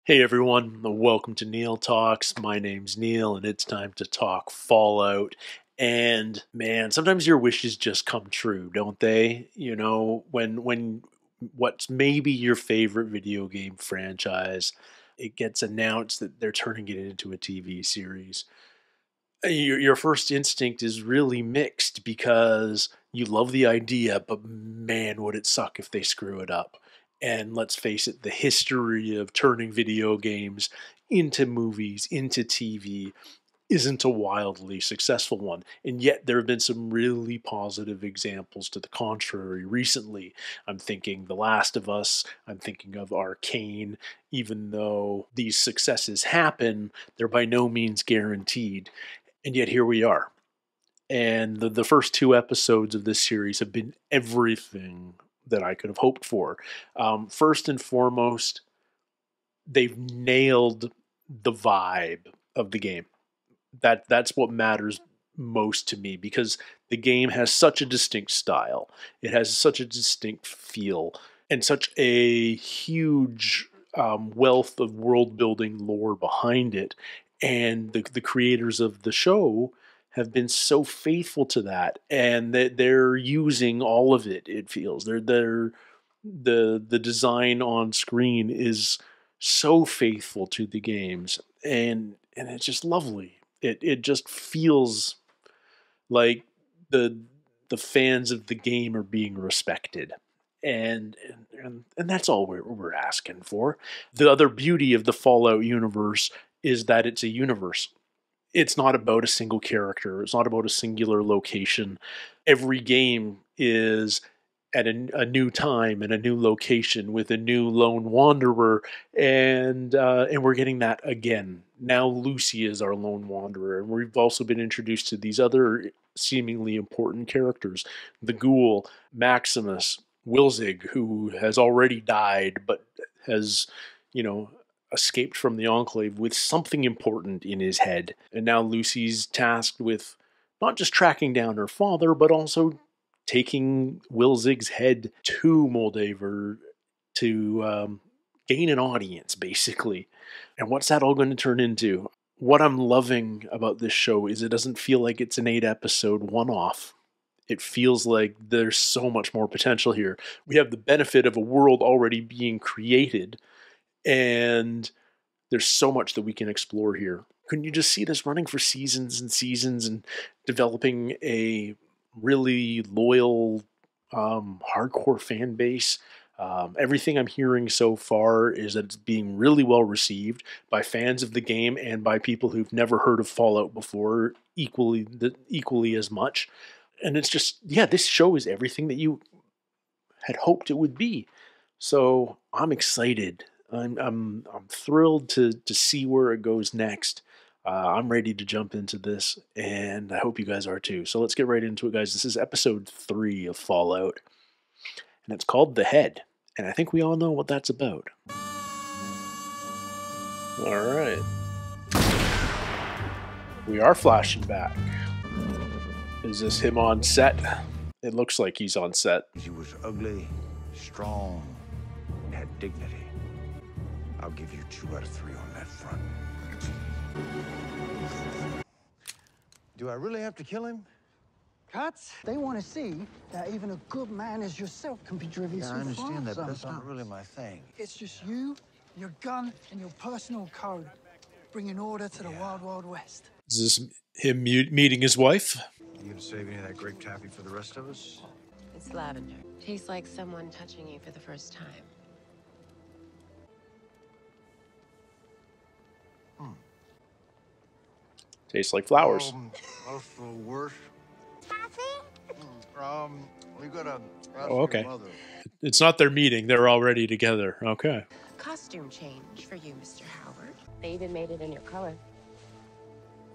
Hey everyone, welcome to Neil Talks. My name's Neil and it's time to talk Fallout. And man, sometimes your wishes just come true, don't they? You know, when what's maybe your favorite video game franchise, it gets announced that they're turning it into a TV series. Your first instinct is really mixed because you love the idea, but man, would it suck if they screw it up. And let's face it, the history of turning video games into movies, into TV, isn't a wildly successful one. And yet, there have been some really positive examples to the contrary recently. I'm thinking The Last of Us, I'm thinking of Arcane. Even though these successes happen, they're by no means guaranteed. And yet here we are. And the first two episodes of this series have been everything that I could have hoped for. First and foremost, they've nailed the vibe of the game. That's what matters most to me, because the game has such a distinct style. It has such a distinct feel and such a huge wealth of world building lore behind it. And the creators of the show have been so faithful to that, and that they're using all of it. It feels the design on screen is so faithful to the games, and it's just lovely. It just feels like the fans of the game are being respected. And that's all we're asking for. The other beauty of the Fallout universe is that it's a universe. It's not about a single character. It's not about a singular location. Every game is at a new time and a new location with a new lone wanderer, and we're getting that again. Now Lucy is our lone wanderer, and we've also been introduced to these other seemingly important characters: the Ghoul, Maximus, Wilzig, who has already died but has, escaped from the Enclave with something important in his head. And now Lucy's tasked with not just tracking down her father, but also taking Wilzig's head to Moldaver to gain an audience, basically. And what's that all going to turn into? What I'm loving about this show is it doesn't feel like it's an 8-episode one-off. It feels like there's so much more potential here. We have the benefit of a world already being created, and there's so much that we can explore here. Couldn't you just see this running for seasons and seasons and developing a really loyal, hardcore fan base? Everything I'm hearing so far is that it's being really well received by fans of the game and by people who've never heard of Fallout before, equally as much. And it's just, this show is everything that you had hoped it would be. So I'm excited. I'm thrilled to see where it goes next. I'm ready to jump into this, and I hope you guys are too. So let's get right into it, guys. This is episode 3 of Fallout, and it's called The Head, and I think we all know what that's about. All right. We are flashing back. Is this him on set? It looks like he's on set. He was ugly, strong, and had dignity. I'll give you 2 out of 3 on that front. Do I really have to kill him? Cuts? They want to see that even a good man as yourself can be driven so far. I understand that, but that's sometimes. not really my thing. It's just you, your gun, and your personal code, bringing order to the wild, wild west. Is this him meeting his wife? You gonna save any of that grape taffy for the rest of us? It's lavender. Tastes like someone touching you for the first time. Tastes like flowers. That's the worst. We gotta ask Oh, okay. your mother. It's not their meeting. They're already together. Okay. Costume change for you, Mr. Howard. They even made it in your color.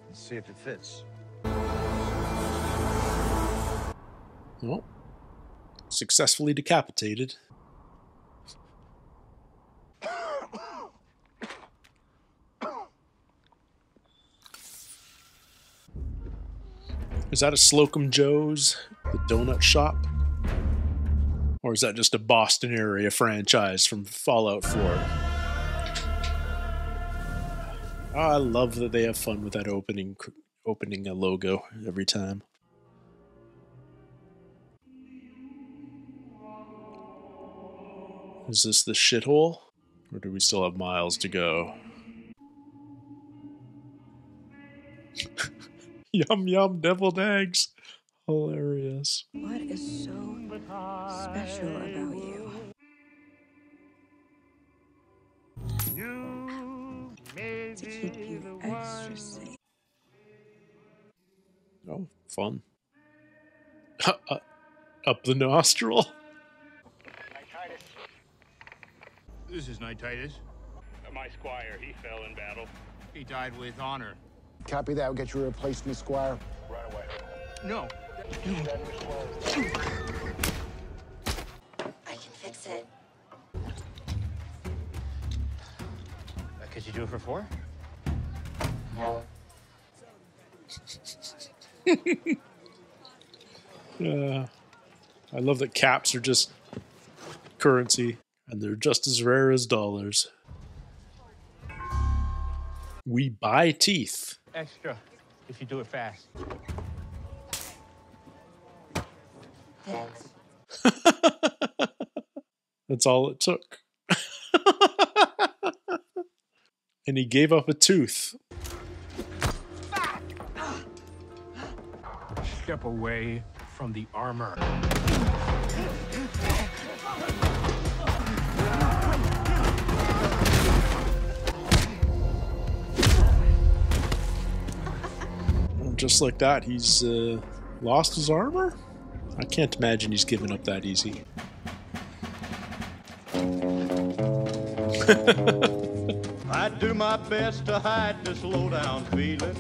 Let's see if it fits. Well, successfully decapitated. Is that a Slocum Joe's, the donut shop? Or is that just a Boston area franchise from Fallout 4? Oh, I love that they have fun with that opening a logo every time. Is this the shithole? Or do we still have miles to go? Yum yum deviled eggs. Hilarious. What is so special about you? To keep you extra safe. Oh, fun. Up the nostril. This is Nightitis. My squire, he fell in battle. He died with honor. Copy that. We'll get you a replacement, Squire. Right away. No. I can fix it. Could you do it for 4? I love that caps are just currency, and they're just as rare as dollars. We buy teeth. Extra, if you do it fast. Thanks. That's all it took. And he gave up a tooth. Step away from the armor. Just like that, he's lost his armor? I can't imagine he's given up that easy. I do my best to hide this low-down feeling.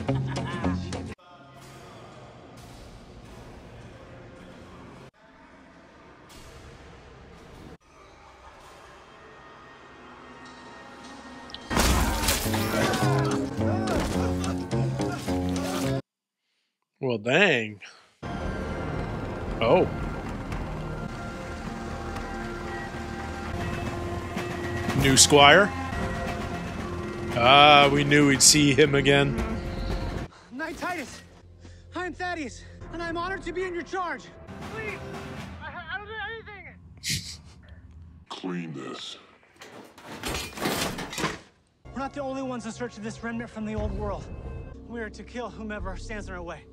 Well, dang. Oh. New squire? Ah, we knew we'd see him again. Nightitis, I'm Thaddeus, and I'm honored to be in your charge. Please, I don't do anything. Clean this. We're not the only ones in search of this remnant from the old world. We are to kill whomever stands in our way.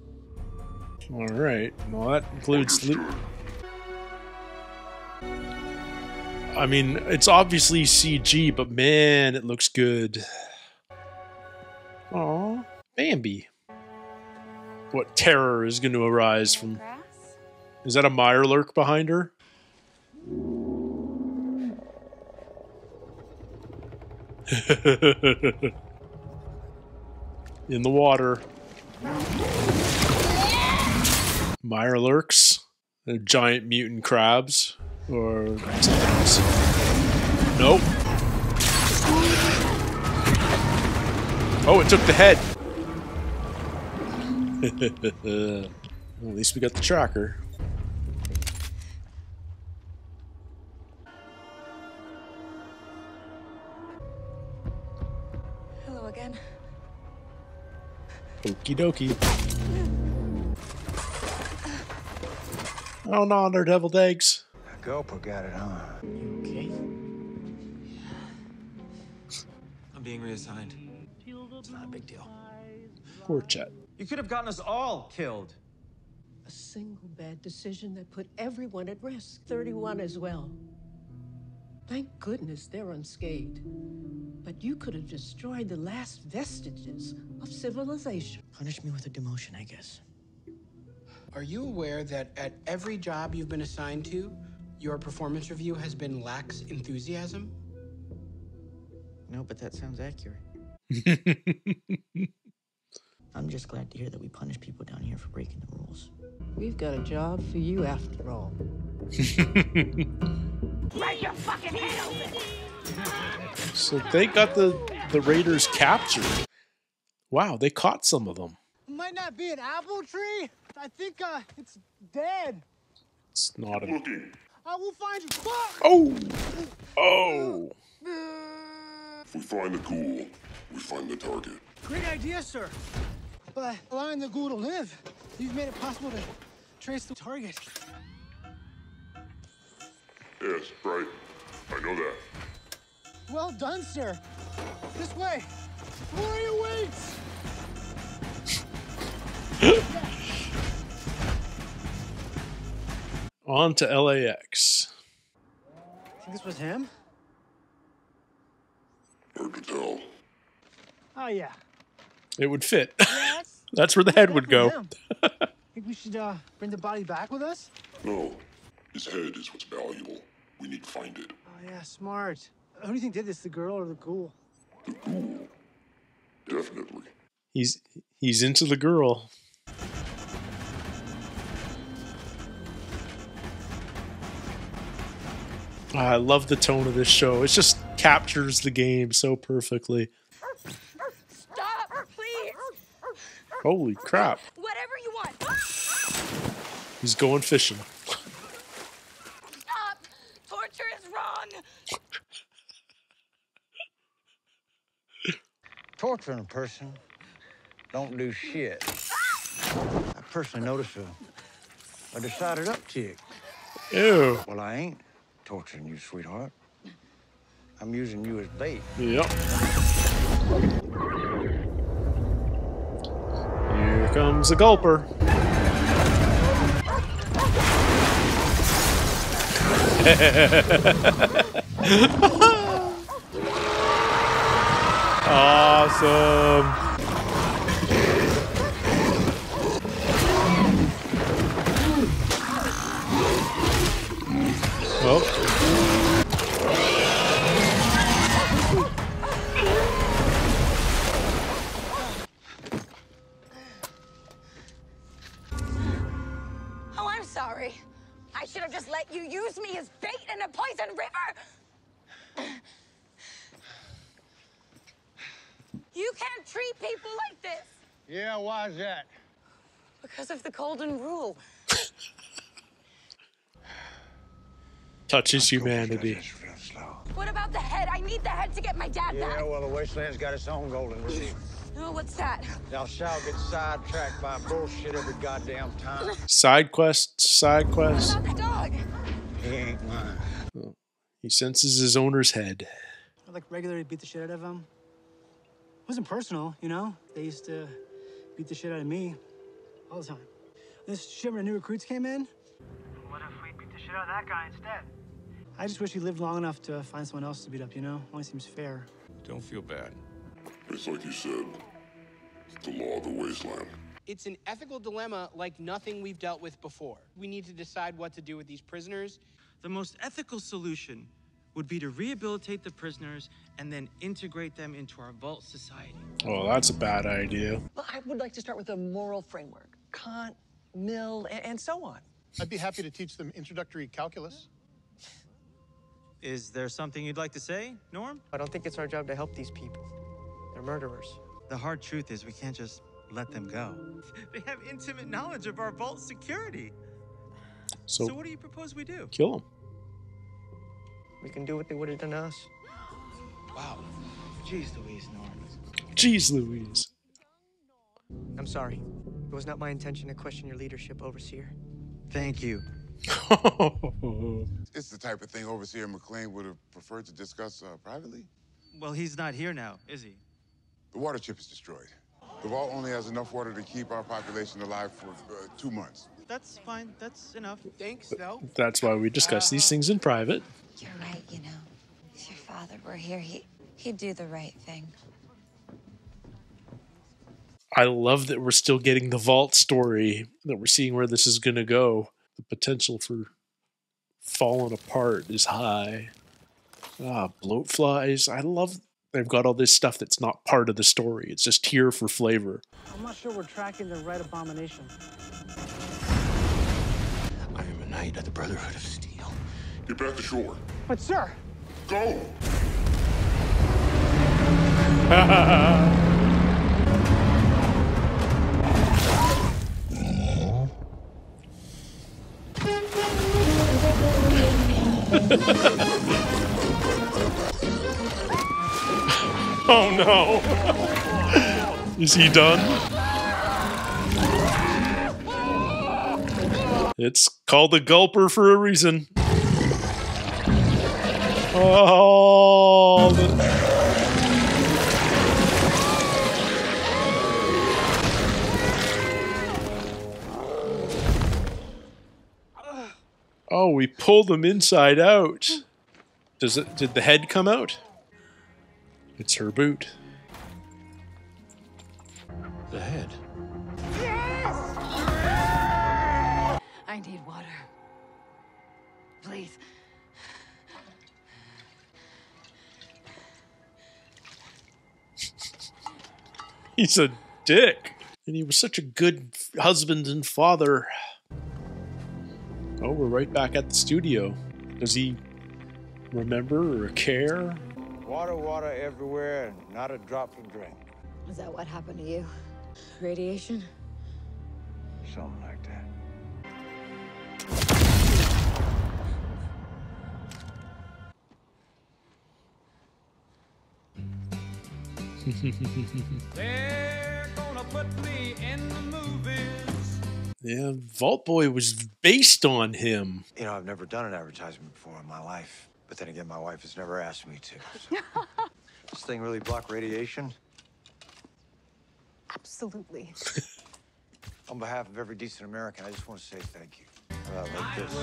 All right. Well, that includes. I mean, it's obviously CG, but man, it looks good. Aw, Bambi. What terror is going to arise from? Is that a Mirelurk behind her? In the water. Mirelurks, they're giant mutant crabs, or something else. Nope. Oh, it took the head. Well, at least we got the tracker. Hello again. Okie dokie. Oh no, they're deviled eggs. Gopa got it, huh? You okay? I'm being reassigned. It's not a big deal. Poor Chet. You could have gotten us all killed. A single bad decision that put everyone at risk. 31 as well. Thank goodness they're unscathed. But you could have destroyed the last vestiges of civilization. Punish me with a demotion, I guess. Are you aware that at every job you've been assigned to, your performance review has been lax enthusiasm? No, but that sounds accurate. I'm just glad to hear that we punish people down here for breaking the rules. We've got a job for you after all. Break your fucking head open! So they got the raiders captured. Wow, they caught some of them. It might not be an apple tree. I think it's dead. It's not a... I will find you. Fuck! Oh! Oh! If we find the ghoul, we find the target. Great idea, sir. By allowing the ghoul to live, you've made it possible to trace the target. Yes, right. I know that. Well done, sir. This way. Glory awaits! On to LAX. Think this was him? Hard to tell. Oh, yeah. It would fit. Yeah, That's where the head would go. Think we should bring the body back with us? No. His head is what's valuable. We need to find it. Oh, yeah, smart. Who do you think did this, the girl or the ghoul? The ghoul. Definitely. He's into the girl. I love the tone of this show. It just captures the game so perfectly. Stop, please. Holy crap. Whatever you want. He's going fishing. Stop. Torture is wrong. Torturing a person don't do shit. I personally noticed a decided uptick. Ew. Well, I ain't torturing you, sweetheart. I'm using you as bait. Yep. Here comes a gulper. Awesome. Oh. Oh, I'm sorry. I should have just let you use me as bait in a poison river. You can't treat people like this. Yeah, why's that? Because of the golden rule. Touches humanity. What about the head? I need the head to get my dad back. Yeah, well, the Wasteland's got its own golden rule. Oh, what's that? Thou shalt get sidetracked by bullshit every goddamn time. Side quests, side quests. What about the dog? He ain't mine. Oh. He senses his owner's head. I like regularly beat the shit out of him. It wasn't personal, you know? They used to beat the shit out of me all the time. This shipment of new recruits came in. What if we beat the shit out of that guy instead? I just wish he lived long enough to find someone else to beat up, you know? Only seems fair. Don't feel bad. It's like you said. It's the law of the wasteland. It's an ethical dilemma like nothing we've dealt with before. We need to decide what to do with these prisoners. The most ethical solution would be to rehabilitate the prisoners and then integrate them into our vault society. Oh, that's a bad idea. Well, I would like to start with a moral framework. Kant, Mill, and so on. I'd be happy to teach them introductory calculus. Is there something you'd like to say, Norm? I don't think it's our job to help these people. They're murderers. The hard truth is we can't just let them go. They have intimate knowledge of our vault security. So what do you propose we do? Kill him. We can do what they would have done to us. Wow. Jeez Louise, Norm. Jeez Louise. I'm sorry. It was not my intention to question your leadership, Overseer. Thank you. It's the type of thing Overseer McLean would have preferred to discuss privately. Well, he's not here now, is he? The water chip is destroyed. The vault only has enough water to keep our population alive for 2 months. That's fine. That's enough. Thanks, though. That's why we discuss these things in private. You're right, you know. If your father were here, he'd do the right thing. I love that we're still getting the vault story, that we're seeing where this is going to go. The potential for falling apart is high. Bloat flies. I love they've got all this stuff that's not part of the story. It's just here for flavor. I'm not sure we're tracking the right abomination. I am a knight of the Brotherhood of Steel. Get back to shore. But, sir! Go! Oh no! Is he done? It's called the Gulper for a reason. Oh, oh, we pulled them inside out. Did the head come out? It's her boot. The head. I need water. Please. He's a dick. And he was such a good husband and father. Oh, we're right back at the studio. Does he remember or care? Water, water everywhere, and not a drop to drink. Is that what happened to you? Radiation? Something like that. They're gonna put me in the movies. Yeah, Vault Boy was based on him. You know, I've never done an advertisement before in my life. But then again, my wife has never asked me to. So. This thing really block radiation? Absolutely. On behalf of every decent American, I just want to say thank you. Like this.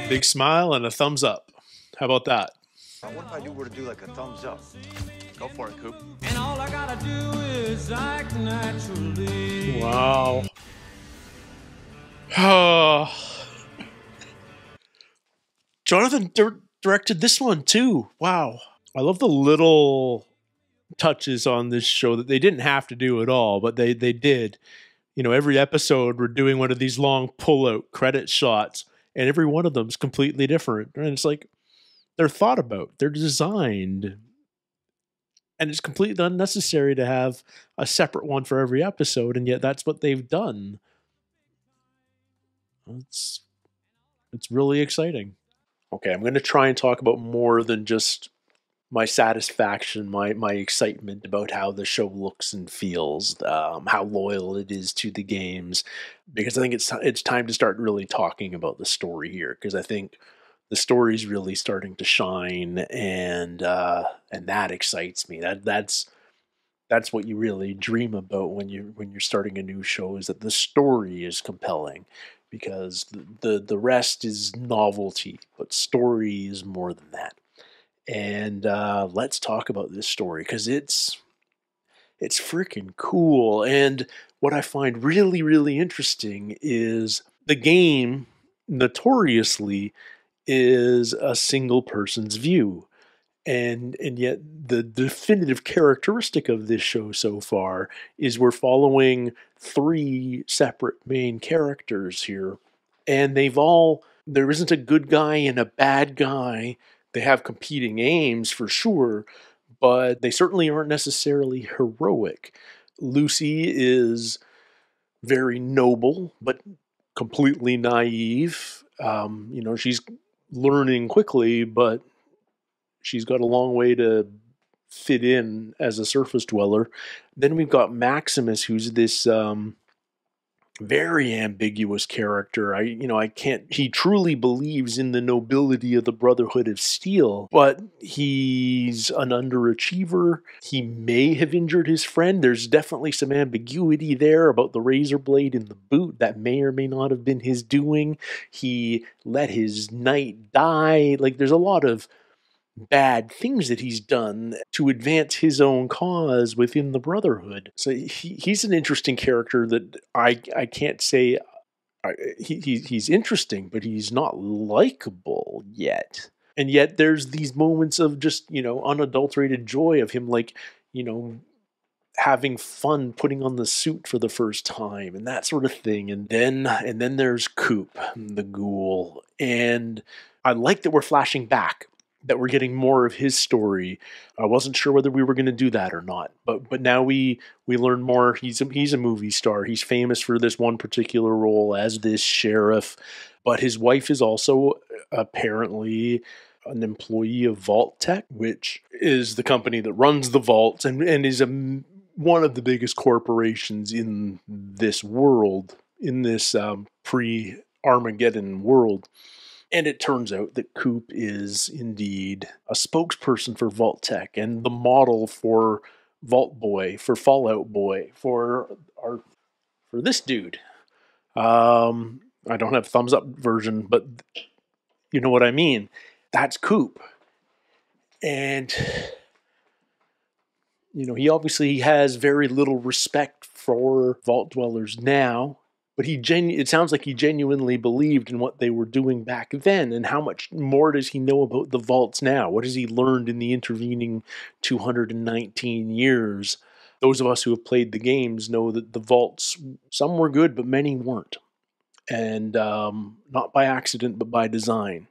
Big smile and a thumbs up. How about that? What if I were to do like a thumbs up? Go for it, Coop. And all I gotta do is act naturally. Wow. Oh. Jonathan directed this one too. Wow. I love the little touches on this show that they didn't have to do at all, but they did. You know, every episode we're doing one of these long pull-out credit shots, and every one of them is completely different. And it's like, they're thought about, they're designed, and it's completely unnecessary to have a separate one for every episode, and yet that's what they've done. It's really exciting. Okay, I'm going to try and talk about more than just my satisfaction, my excitement about how the show looks and feels, how loyal it is to the games, because I think it's time to start really talking about the story here, because I think the story's really starting to shine, and that excites me. That's what you really dream about when you're starting a new show, is that the story is compelling, because the rest is novelty, but story is more than that. And let's talk about this story, because it's freaking cool. And what I find really, really interesting is the game notoriously is a single person's view. And yet the definitive characteristic of this show so far is we're following 3 separate main characters here. And there isn't a good guy and a bad guy. They have competing aims for sure, but they certainly aren't necessarily heroic. Lucy is very noble, but completely naive. She's learning quickly, but she's got a long way to fit in as a surface dweller. Then we've got Maximus, who's this very ambiguous character. He truly believes in the nobility of the Brotherhood of Steel, but he's an underachiever. He may have injured his friend. There's definitely some ambiguity there about the razor blade in the boot. That may or may not have been his doing. He let his knight die. Like, there's a lot of bad things that he's done to advance his own cause within the Brotherhood. So he's an interesting character that I can't say he's interesting, but he's not likable yet. And yet there's these moments of just, unadulterated joy of him, like, having fun putting on the suit for the first time and that sort of thing. And then there's Coop, the ghoul. And I like that we're flashing back, that we're getting more of his story. I wasn't sure whether we were going to do that or not, but now we learn more. He's a movie star. He's famous for this one particular role as this sheriff, but his wife is also apparently an employee of Vault Tech, which is the company that runs the vaults and is one of the biggest corporations in this world, in this pre-Armageddon world. And it turns out that Coop is indeed a spokesperson for Vault-Tec and the model for Vault Boy, for Fallout Boy, for this dude. I don't have thumbs up version, but you know what I mean. That's Coop. And you know, he obviously has very little respect for Vault Dwellers now, but it sounds like he genuinely believed in what they were doing back then. And how much more does he know about the Vaults now? What has he learned in the intervening 219 years? Those of us who have played the games know that the Vaults, some were good, but many weren't. And not by accident, but by design.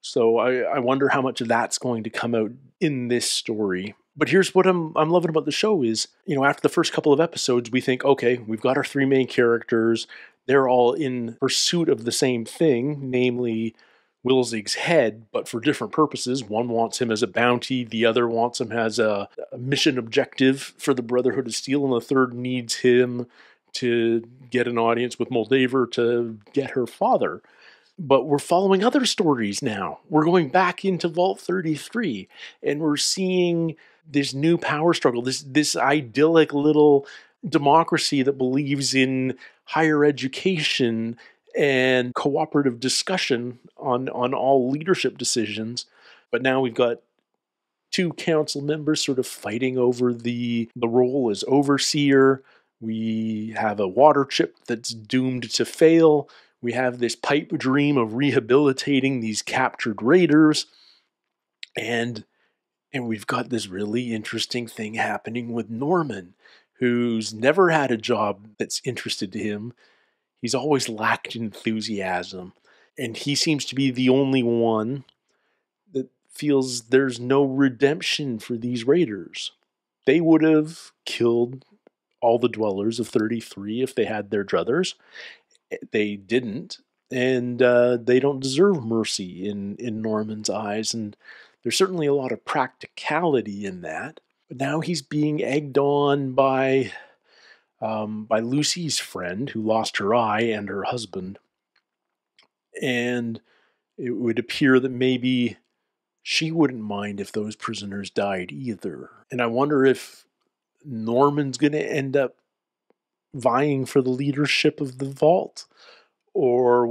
So I wonder how much of that's going to come out in this story. But here's what I'm loving about the show is, you know, after the first couple of episodes, we think, okay, we've got our three main characters. They're all in pursuit of the same thing, namely Wilzig's head, but for different purposes. One wants him as a bounty, the other wants him as a mission objective for the Brotherhood of Steel, and the third needs him to get an audience with Moldaver to get her father. But we're following other stories now. We're going back into Vault 33, and we're seeing this new power struggle, this idyllic little democracy that believes in higher education and cooperative discussion on all leadership decisions. But now we've got two council members sort of fighting over the role as overseer. We have a water chip that's doomed to fail. We have this pipe dream of rehabilitating these captured raiders. And we've got this really interesting thing happening with Norman, who's never had a job that's interested him. He's always lacked enthusiasm. And he seems to be the only one that feels there's no redemption for these raiders. They would have killed all the dwellers of 33 if they had their druthers. They didn't. And they don't deserve mercy in Norman's eyes. And there's certainly a lot of practicality in that. But now he's being egged on by Lucy's friend, who lost her eye, and her husband. And it would appear that maybe she wouldn't mind if those prisoners died either. And I wonder if Norman's going to end up vying for the leadership of the Vault, or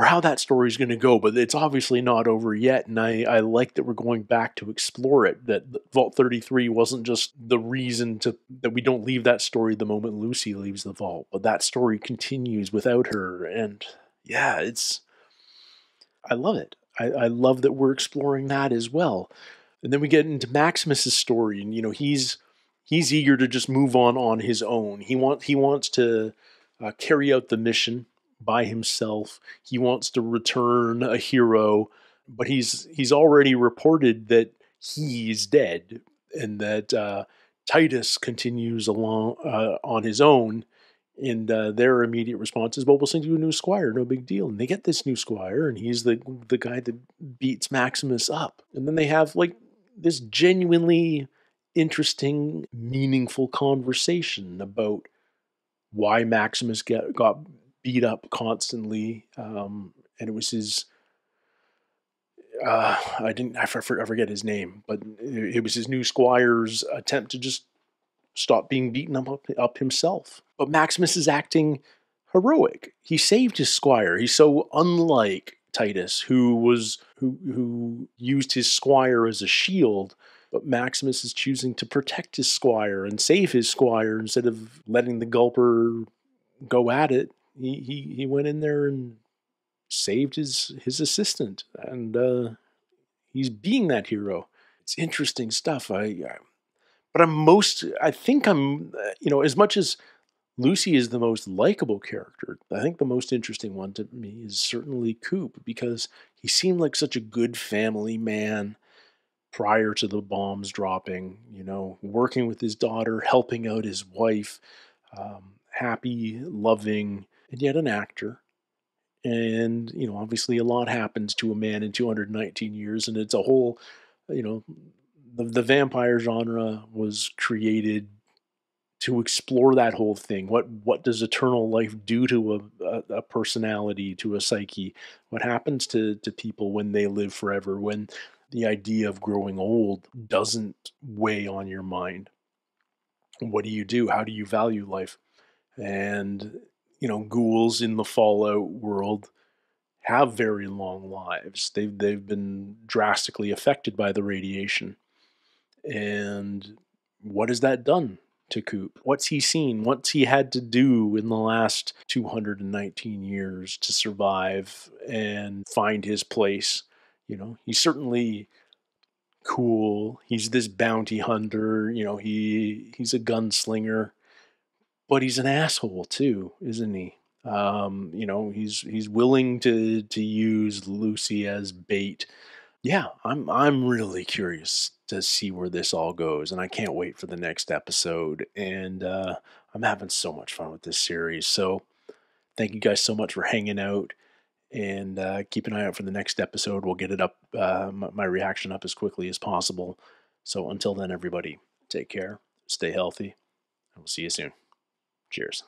how that story is going to go. But it's obviously not over yet, and I like that we're going back to explore it, that Vault 33 wasn't just the reason that we don't leave that story the moment Lucy leaves the Vault, but that story continues without her. And yeah, I love it. I love that we're exploring that as well. And then we get into Maximus's story, and you know, he's eager to just move on his own. He wants to carry out the mission by himself. He wants to return a hero, but he's already reported that he's dead, and that Titus continues along on his own. And their immediate response is, well, we'll send you a new squire, no big deal. And they get this new squire, and he's the guy that beats Maximus up. And then they have like this genuinely interesting, meaningful conversation about why Maximus got beat up constantly, and it was his. I forget his name, but it was his new squire's attempt to just stop being beaten up himself. But Maximus is acting heroic. He saved his squire. He's so unlike Titus, who used his squire as a shield. But Maximus is choosing to protect his squire and save his squire instead of letting the Gulper go at it. He went in there and saved his assistant, and he's being that hero. It's interesting stuff. But I think I'm, as much as Lucy is the most likable character, I think the most interesting one to me is certainly Coop, because he seemed like such a good family man prior to the bombs dropping, working with his daughter, helping out his wife, happy, loving, and yet an actor. And, obviously a lot happens to a man in 219 years, and it's a whole, the vampire genre was created to explore that whole thing. What does eternal life do to a personality, to a psyche? What happens to people when they live forever, when the idea of growing old doesn't weigh on your mind? What do you do? How do you value life? And, ghouls in the Fallout world have very long lives. They've been drastically affected by the radiation. And what has that done to Coop? What's he seen? What's he had to do in the last 219 years to survive and find his place? He's certainly cool. He's this bounty hunter. He's a gunslinger, but he's an asshole too, isn't he? He's willing to use Lucy as bait. Yeah, I'm really curious to see where this all goes, and I can't wait for the next episode. And I'm having so much fun with this series. So thank you guys so much for hanging out, and keep an eye out for the next episode. We'll get it up, my reaction up as quickly as possible. So until then, everybody, take care, stay healthy, and we'll see you soon. Cheers.